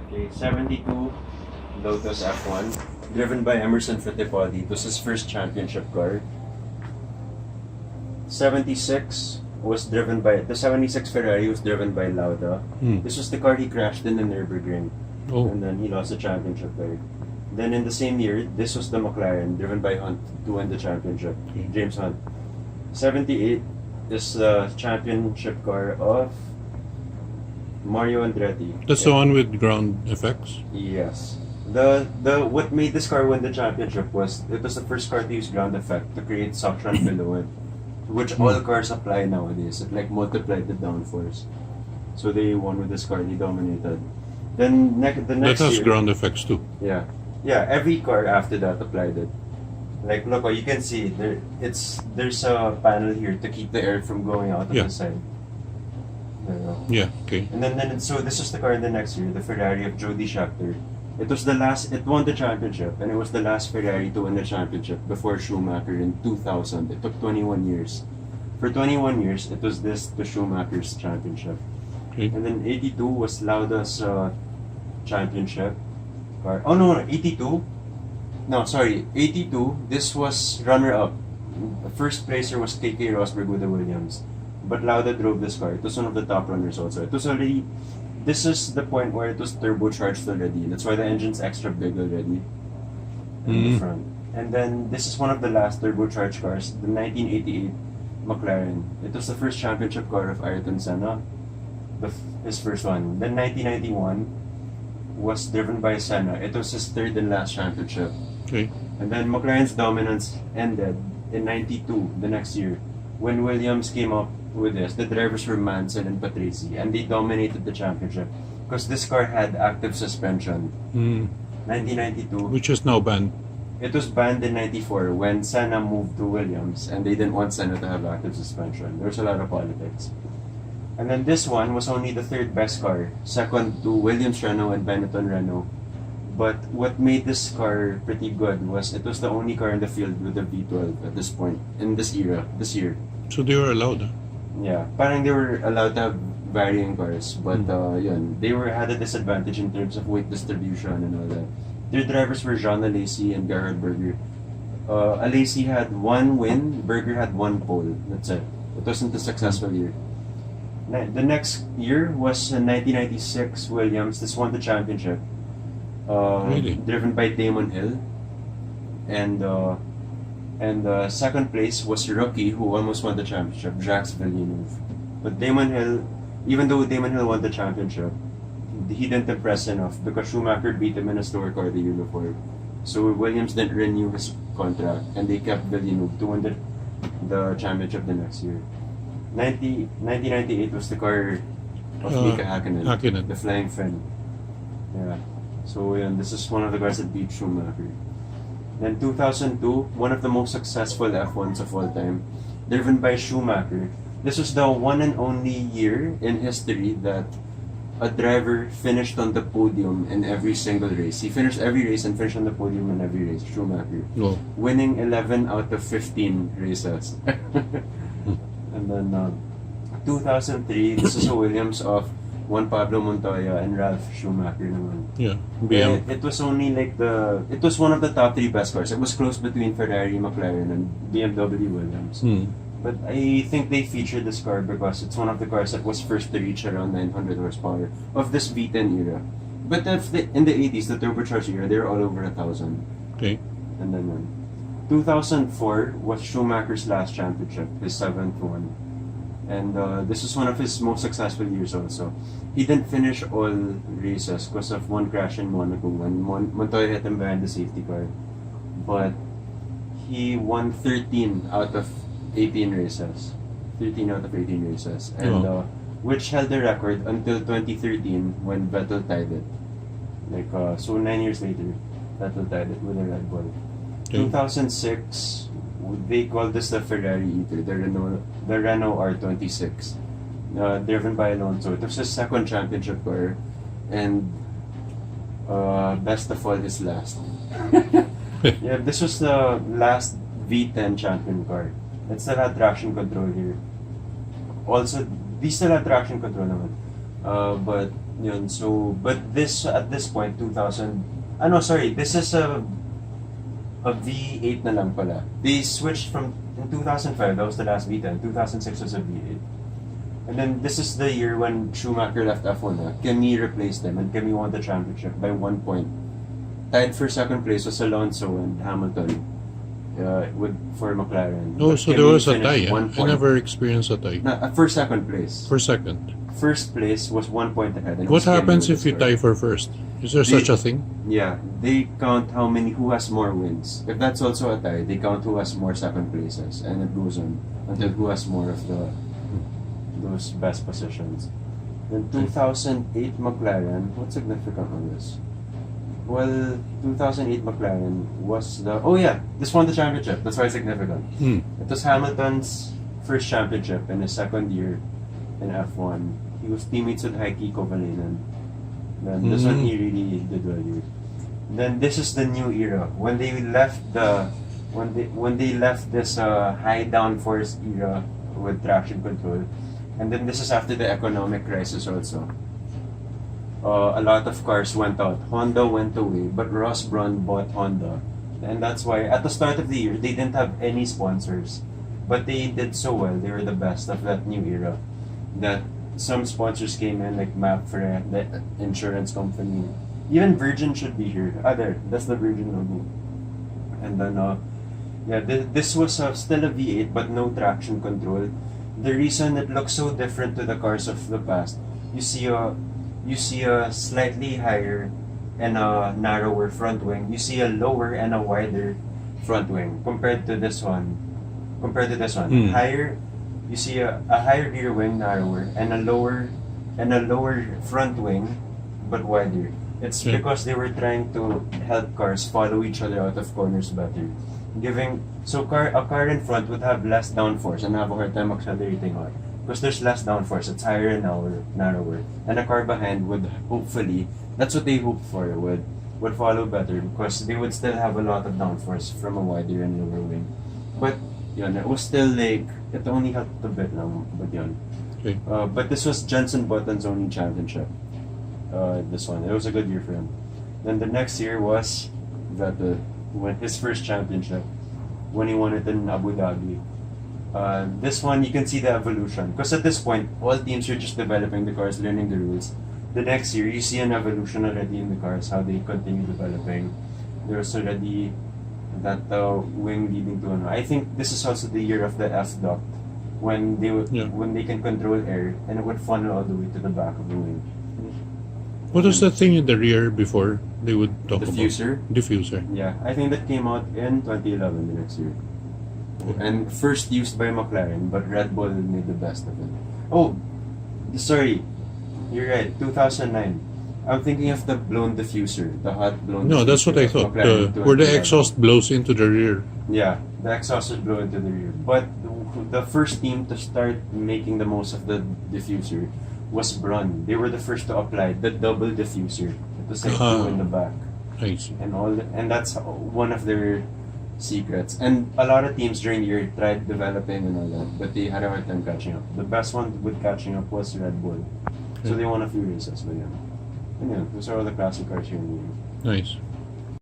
Okay, 72 Lotus F1, driven by Emerson Fittipaldi. It was his first championship car. 76 was driven by the 76 Ferrari was driven by Lauda. This was the car he crashed in the Nürburgring, and then he lost the championship there. Then in the same year, this was the McLaren driven by Hunt to win the championship. James Hunt. 78 is the championship car of Mario Andretti. That's the one with ground effects? Yes. The what made this car win the championship was it was the first car to use ground effect to create suction below it, which all cars apply nowadays. It like multiplied the downforce. So they won with this car. They dominated. Then the next that has year, ground effects too. Yeah, every car after that applied it. Like look, you can see there's a panel here to keep the air from going out of the side. There you go. Yeah. Okay. And then so this was the car in the next year, the Ferrari of Jody Scheckter. It was the last. It won the championship, and it was the last Ferrari to win the championship before Schumacher in 2000. It took 21 years. For 21 years, it was the Schumacher's championship. Okay. And then 82 was Lauda's championship car. Oh no, 82. No, sorry, 82. This was runner-up. The first placer was K.K. Rosberg with the Williams, but Lauda drove this car. It was one of the top runners also. It was already. This is the point where it was turbocharged already. That's why the engine's extra big already in the front. And then this is one of the last turbocharged cars, the 1988 McLaren. It was the first championship car of Ayrton Senna, his first one. Then 1991 was driven by Senna. It was his third and last championship. Okay. And then McLaren's dominance ended in 92, the next year, when Williams came up with this. The drivers were Mansell and Patrese, and they dominated the championship because this car had active suspension. 1992. Which is now banned. It was banned in 94 when Senna moved to Williams, and they didn't want Senna to have active suspension. There was a lot of politics. And then this one was only the third best car, second to Williams Renault and Benetton Renault. But what made this car pretty good was it was the only car in the field with a V12 at this point, in this era, this year. So they were allowed. Yeah, parang they were allowed to have varying cars, but yun, they had a disadvantage in terms of weight distribution and all that. Their drivers were Jean Alesi and Gerhard Berger. Alesi had one win, Berger had one pole. That's it. It wasn't a successful year. The next year was 1996 Williams. This won the championship. Really? Driven by Damon Hill, and second place was rookie who almost won the championship, Jacques Villeneuve. But Damon Hill, even though Damon Hill won the championship, he didn't impress enough because Schumacher beat him in a slower car the year before. So Williams didn't renew his contract, and they kept Villeneuve to win the championship the next year. 1998 was the car of Mika Hakkinen, the Flying Finn. Yeah. So this is one of the cars that beat Schumacher. Then 2002, one of the most successful F1s of all time, driven by Schumacher. This was the one and only year in history that a driver finished on the podium in every single race. He finished every race and finished on the podium in every race, Schumacher. No. Winning 11 out of 15 races. And then 2003, this is a Williams of Juan Pablo Montoya and Ralph Schumacher naman. Yeah. It was only like it was one of the top three best cars. It was close between Ferrari, McLaren, and BMW Williams. But I think they featured this car because it's one of the cars that was first to reach around 900 horsepower of this V10 era. But in the 80s, the turbocharged era, they were all over 1,000. Okay. And then 2004 was Schumacher's last championship, his seventh one. And this was one of his most successful years also. He didn't finish all races because of one crash in Monaco when Montoya hit him behind the safety car. But he won 13 out of 18 races. 13 out of 18 races. And which held the record until 2013 when Vettel tied it. Like so 9 years later, Vettel tied it with a Red Bull. 2006, they called this the Ferrari Eater, the Renault R26, driven by Alonso. It was his second championship car, and best of all, his last. Yeah, this was the last V10 champion car. It still had traction control here. Also, these still had traction control naman. But Yun, so, but this, at this point, 2000, no, sorry, this is a V8 na lang pala. They switched from, in 2005, that was the last V10, 2006 was a V8. And then this is the year when Schumacher left F1. Kimi replaced them, and Kimi won the championship by 1 point. Tied for second place was Alonso and Hamilton for McLaren. Oh, But so Kimi there was a finished tie. 1 I point. never experienced a tie. For second place. For second. First place was 1 point ahead. And it What was Kimi happens with if the you score. tie for first? Is there such a thing? Yeah, they count who has more wins. If that's also a tie, they count who has more second places, and it goes on until who has more of those best positions. Then 2008 McLaren, what's significant on this? Well, 2008 McLaren was this won the championship. That's why it's significant. It was Hamilton's first championship in his second year in F1. He was teammates with Heikki Kovalainen. Then this one he really did well here. Then this is the new era when they left this high downforce era with traction control, and then this is after the economic crisis also. A lot of cars went out. Honda went away, but Ross Braun bought Honda, and that's why at the start of the year they didn't have any sponsors, but they did so well. They were the best of that new era. That some sponsors came in like Mapfre, the insurance company. Even Virgin should be here. That's the Virgin logo. And then this was still a V8 but no traction control. The reason it looks so different to the cars of the past, you see a slightly higher and a narrower front wing. You see a lower and a wider front wing compared to this one. Higher, you see a higher rear wing, narrower, and a lower front wing, but wider. It's because they were trying to help cars follow each other out of corners better. A car in front would have less downforce and have a hard time accelerating on. Because there's less downforce, it's higher and narrower. And a car behind would hopefully, that's what they hope for, would follow better because they would still have a lot of downforce from a wider and lower wing. But it was still like, it only helped a bit lang, but yun. Okay. But this was Jenson Button's only championship. This one, it was a good year for him. Then the next year was Vettel, won his first championship when he won it in Abu Dhabi. This one, you can see the evolution. Because at this point, all teams are just developing the cars, learning the rules. The next year, you see an evolution already in the cars, how they continue developing. There was already that wing leading to I think this is also the year of the F-duct, when they can control air, and it would funnel all the way to the back of the wing. What was the thing in the rear before they would talk Diffuser? about? Diffuser. Yeah, I think that came out in 2011, the next year. And first used by McLaren, but Red Bull made the best of it. Oh, sorry, you're right, 2009. I'm thinking of the blown diffuser, the hot blown No, diffuser that's what I of thought. McLaren Where the 2011. exhaust blows into the rear. Yeah, the exhaust would blow into the rear. But the first team to start making the most of the diffuser was Braun. They were the first to apply the double diffuser. It was like two in the back. I see. And that's one of their secrets. And a lot of teams during the year tried developing and all that, but they had a hard time catching up. The best one with catching up was Red Bull. So they won a few races, but And those are all the classic cars here in the game. Nice.